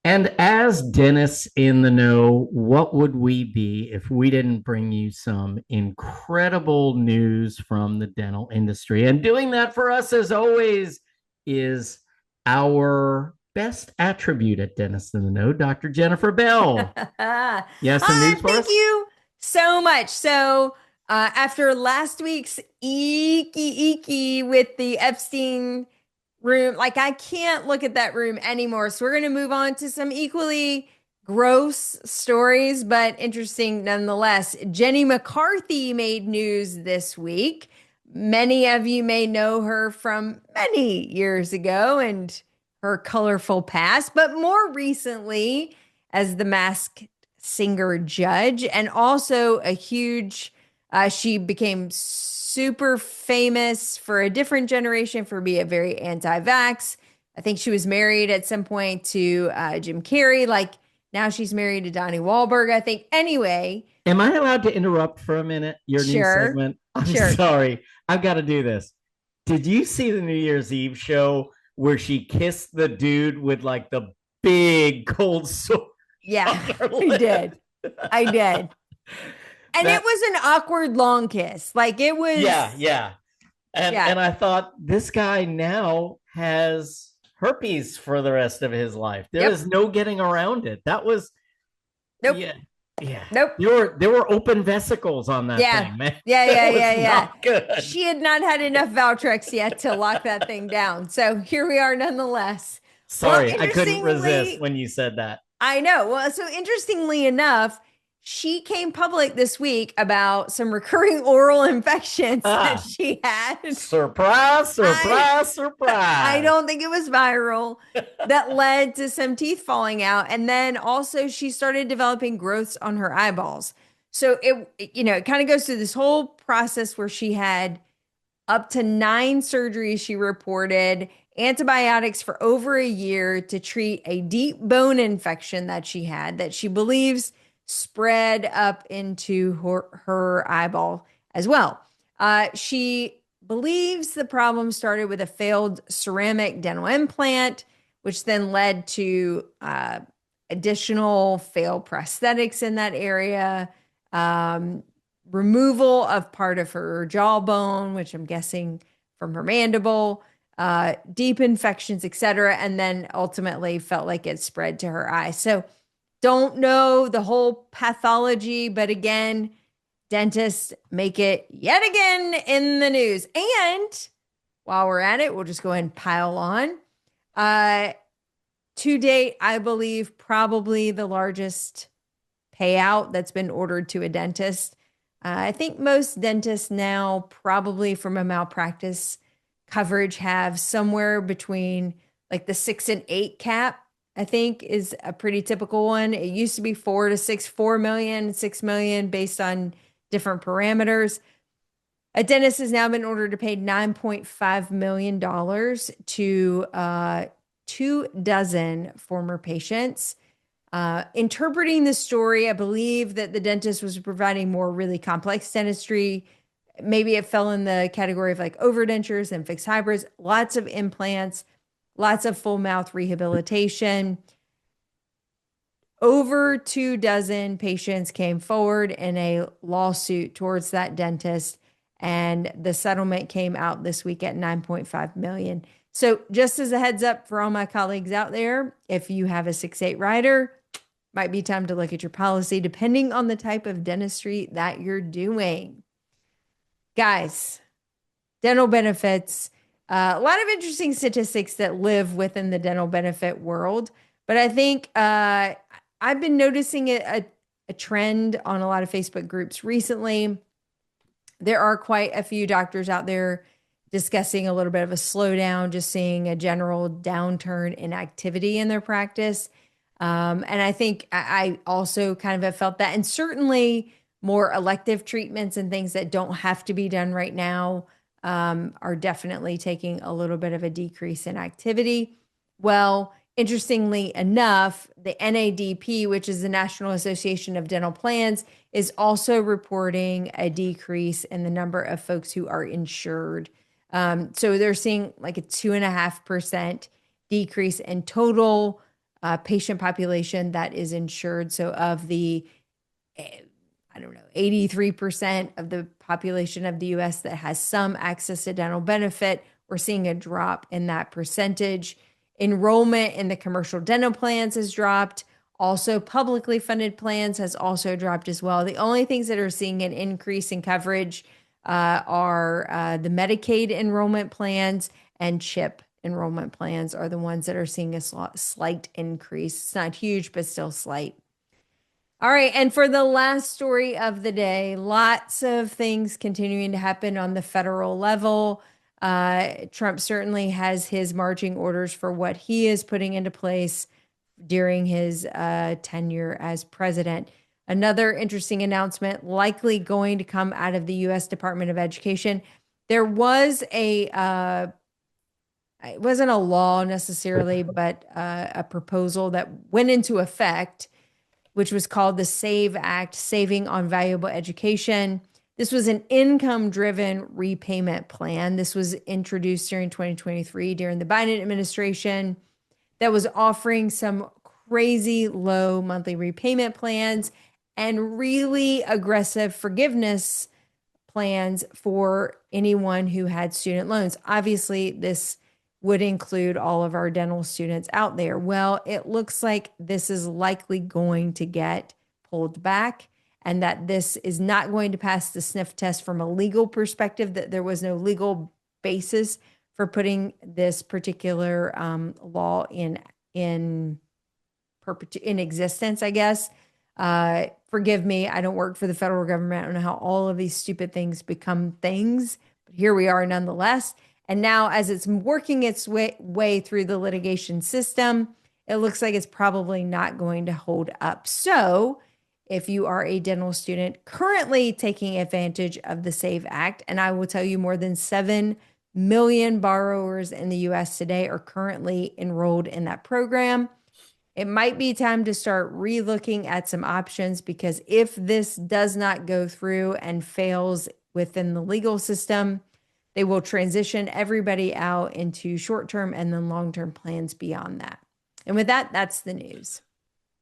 And as Dennis in the know, what would we be if we didn't bring you some incredible news from the dental industry? And doing that for us, as always, is our best attribute at Dennis in the Know, Dr. Jennifer Bell. You have some news for Thank us? you so much. After last week's eeky with the Epstein room, like I can't look at that room anymore. So we're going to move on to some equally gross stories, but interesting nonetheless. Jenny McCarthy made news this week. Many of you may know her from many years ago and her colorful past, but more recently as the Masked Singer judge and also a huge, she became super famous for a different generation for being a very anti-vax. I think she was married at some point to Jim Carrey. Like now she's married to Donnie Wahlberg, I think. Anyway, Am I allowed to interrupt for a minute your news sure, segment? I'm sure. sorry. I've got to do this. Did you see the New Year's Eve show where she kissed the dude with like the big cold sore on Yeah, her I lip? did. I did. And it That was an awkward long kiss. Like it yeah, was, yeah. And yeah. and I thought this guy now has herpes for the rest of his life. There Yep. is no getting around it. That was Nope. yeah, yeah. Nope. There were open vesicles on that Yeah. thing, man. Yeah, That yeah, was yeah, yeah. not good. She had not had enough Valtrex yet to lock that thing down. So here we are nonetheless. Well, Sorry, I couldn't resist interestingly, when you said that. I know. Well, so interestingly enough, she came public this week about some recurring oral infections that Ah, she had. surprise, I surprise, I surprise. don't think it was viral that led to some teeth falling out. And then also she started developing growths on her eyeballs. So it kind of goes through this whole process where she had up to 9 surgeries, she reported antibiotics for over a year to treat a deep bone infection that she had that she believes spread up into her eyeball as well. She believes the problem started with a failed ceramic dental implant, which then led to additional failed prosthetics in that area. Um, Removal of part of her jawbone, which I'm guessing from her mandible, deep infections, etc., and then ultimately felt like it spread to her eye. So don't know the whole pathology, but again, dentists make it yet again in the news. And while we're at it, we'll just go ahead and pile on. Uh, to date, I believe probably the largest payout that's been ordered to a dentist. I think most dentists now, probably from a malpractice coverage, have somewhere between like the 6 and 8 cap. I think is a pretty typical one. It used to be 4 to 6, 4 million, 6 million based on different parameters. A dentist has now been ordered to pay $9.5 million to 2 dozen former patients. Interpreting the story, I believe that the dentist was providing more really complex dentistry. Maybe it fell in the category of like overdentures and fixed hybrids, lots of implants, lots of full mouth rehabilitation. Over 2 dozen patients came forward in a lawsuit towards that dentist, and the settlement came out this week at 9.5 million. So, just as a heads up for all my colleagues out there, if you have a 6/8 rider, might be time to look at your policy depending on the type of dentistry that you're doing. Guys, dental benefits, a lot of interesting statistics that live within the dental benefit world. But I think I've been noticing a trend on a lot of Facebook groups recently. There are quite a few doctors out there discussing a little bit of a slowdown, just seeing a general downturn in activity in their practice. And I think I also kind of have felt that. And certainly more elective treatments and things that don't have to be done right now are definitely taking a little bit of a decrease in activity. Well, interestingly enough, the NADP, which is the National Association of Dental Plans, is also reporting a decrease in the number of folks who are insured. So they're seeing like a 2.5% decrease in total patient population that is insured. So of the, I don't know, 83% of the population of the US that has some access to dental benefit, we're seeing a drop in that percentage. Enrollment in the commercial dental plans has dropped. Also, publicly funded plans has also dropped as well. The only things that are seeing an increase in coverage are the Medicaid enrollment plans and CHIP enrollment plans are the ones that are seeing a slight increase. It's not huge, but still slight. All right. And for the last story of the day, lots of things continuing to happen on the federal level. Trump certainly has his marching orders for what he is putting into place during his tenure as president. Another interesting announcement likely going to come out of the U.S. Department of Education. There was it wasn't a law necessarily, but a proposal that went into effect, which was called the SAVE Act, Saving on Valuable Education. This was an income-driven repayment plan. This was introduced during 2023 during the Biden administration that was offering some crazy low monthly repayment plans and really aggressive forgiveness plans for anyone who had student loans. Obviously, this would include all of our dental students out there. Well, it looks like this is likely going to get pulled back and that this is not going to pass the sniff test from a legal perspective, that there was no legal basis for putting this particular law in existence, I guess. Forgive me, I don't work for the federal government. I don't know how all of these stupid things become things, but here we are nonetheless. And now, as it's working its way through the litigation system, it looks like it's probably not going to hold up. So, if you are a dental student currently taking advantage of the SAVE Act, and I will tell you more than 7 million borrowers in the US today are currently enrolled in that program, it might be time to start relooking at some options, because if this does not go through and fails within the legal system, they will transition everybody out into short-term and then long-term plans beyond that. And with that, that's the news.